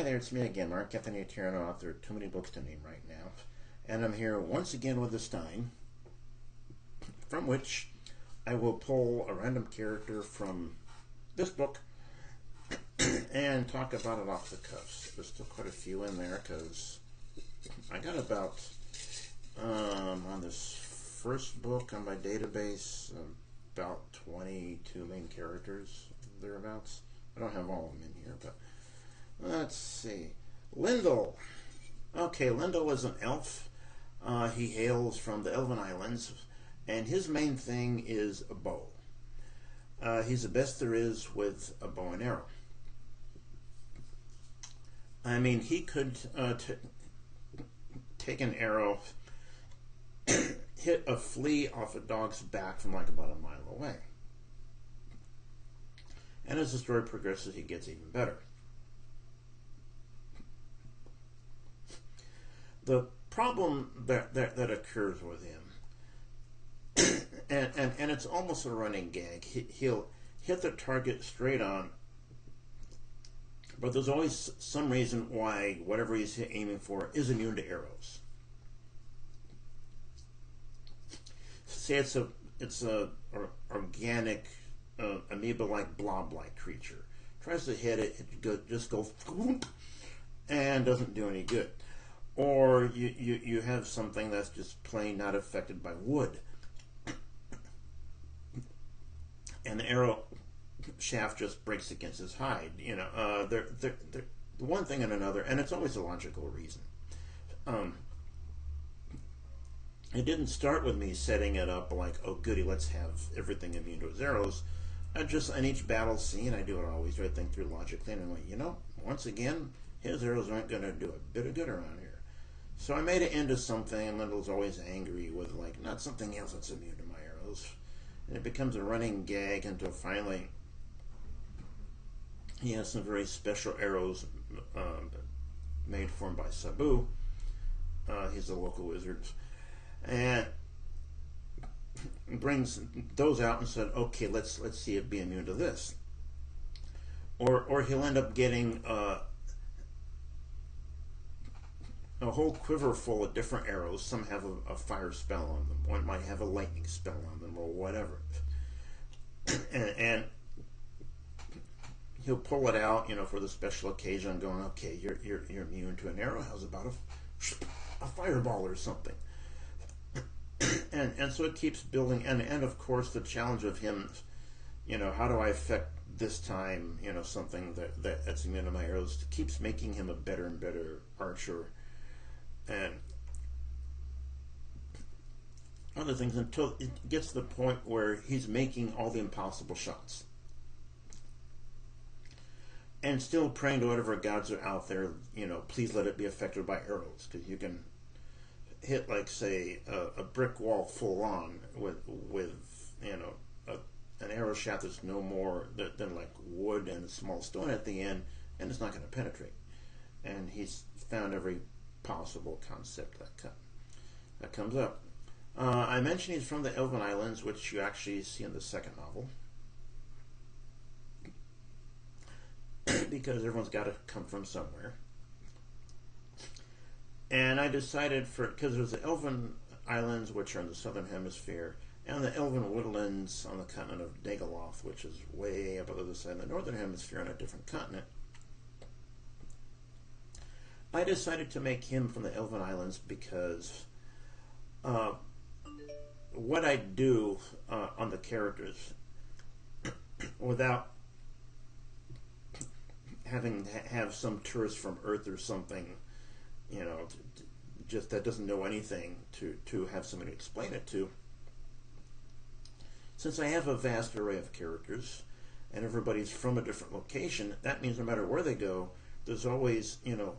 Hi there, it's me again, Mark Anthony Tierno, author of too many books to name right now. And I'm here once again with the Stein, from which I will pull a random character from this book and talk about it off the cuffs. There's still quite a few in there because I got about, on this first book on my database, about 22 main characters, thereabouts. I don't have all of them in here, but let's see. Lindel. Okay, Lindel is an elf. He hails from the Elven Islands, and his main thing is a bow. He's the best there is with a bow and arrow. I mean, he could take an arrow, hit a flea off a dog's back from like about a mile away. And as the story progresses, he gets even better. The problem that occurs with him, and it's almost a running gag, he'll hit the target straight on, but there's always some reason why whatever he's aiming for is immune to arrows. Say it's a organic amoeba-like blob-like creature. Tries to hit it, it just goes and doesn't do any good. Or you have something that's just plain not affected by wood, and the arrow shaft just breaks against his hide. You know, they're one thing and another, and it's always a logical reason. It didn't start with me setting it up like, oh goody, let's have everything immune to his arrows. I just, in each battle scene, I do it always, I think through logically, and I'm like, you know, once again, his arrows aren't going to do a bit of good around here. So I made it into something, and Lindel's always angry with, like, not something else that's immune to my arrows. And it becomes a running gag until finally he has some very special arrows made for him by Sabu. He's a local wizard. And brings those out and said, okay, let's see it be immune to this. Or he'll end up getting a whole quiver full of different arrows. Some have a fire spell on them. One might have a lightning spell on them, or whatever. and he'll pull it out, you know, for the special occasion, going, okay, you're immune to an arrow. How's about a fireball or something? and so it keeps building, and of course the challenge of him, you know, how do I affect this time, you know, something that's immune to my arrows, keeps making him a better and better archer and other things, until it gets to the point where he's making all the impossible shots and still praying to whatever gods are out there, you know, please let it be affected by arrows, because you can hit, like, say, a brick wall full on with you know, an arrow shaft that's no more than like wood and a small stone at the end, and it's not going to penetrate. And he's found every possible concept that comes up. I mentioned he's from the Elven Islands, which you actually see in the second novel, because everyone's got to come from somewhere. And I decided, because there's the Elven Islands, which are in the southern hemisphere, and the Elven Woodlands on the continent of Dagaloth, which is way up on the other side of the northern hemisphere on a different continent. I decided to make him from the Elven Islands because what I do on the characters, without having to have some tourist from Earth or something, you know, just that doesn't know anything, to have somebody explain it to. Since I have a vast array of characters and everybody's from a different location, that means no matter where they go, there's always, you know,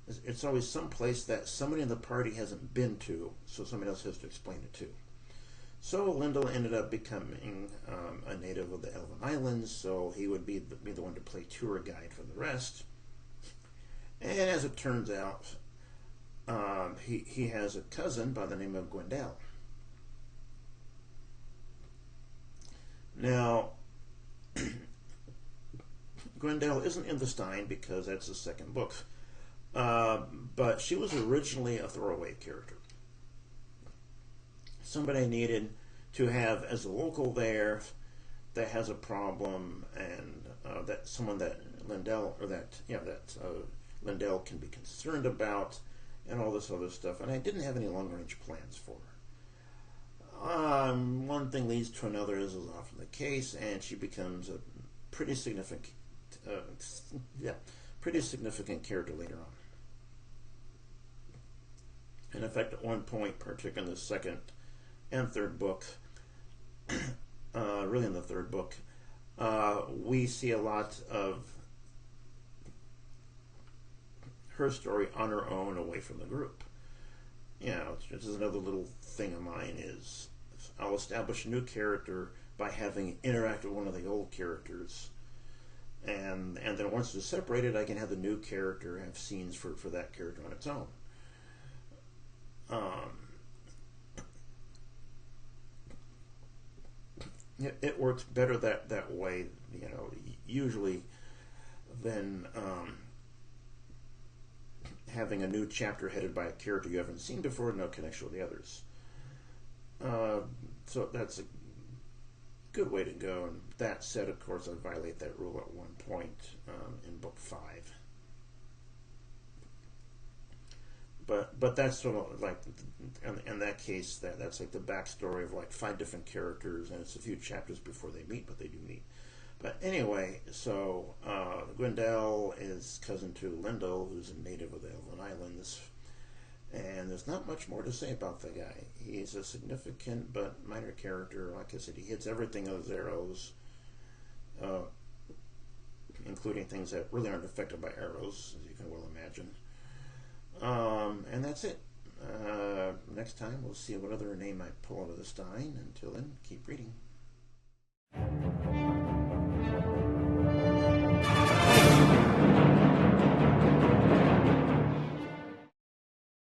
it's always some place that somebody in the party hasn't been to, so somebody else has to explain it to. So Lindel ended up becoming a native of the Elven Islands, so he would be the one to play tour guide for the rest. And as it turns out, he has a cousin by the name of Gwendal. Now, Grendel isn't in the Stein because that's the second book. But she was originally a throwaway character. Somebody needed to have as a local there that has a problem, and that someone that Lindel Lindel can be concerned about, and all this other stuff. And I didn't have any long range plans for her. One thing leads to another, as is often the case, and she becomes a pretty significant character later on. And in fact, at one point, particularly in the second and third book, really in the third book, we see a lot of her story on her own, away from the group. This is another little thing of mine, is I'll establish a new character by having interacted with one of the old characters, and then once they're separated, I can have the new character have scenes for that character on its own. It works better that way, usually, than having a new chapter headed by a character you haven't seen before, no connection with the others. So that's a good way to go. And that said, of course, I violate that rule at one point in book 5. But that's sort of like, in that case, that's like the backstory of like 5 different characters, and it's a few chapters before they meet, but they do meet. But anyway, so Grendel is cousin to Lindel, who's a native of the Elven Islands, and there's not much more to say about the guy. He's a significant but minor character. Like I said, he hits everything with his arrows, including things that really aren't affected by arrows, as you can well imagine. And that's it. Next time we'll see what other name I pull out of the Stein. Until then, keep reading.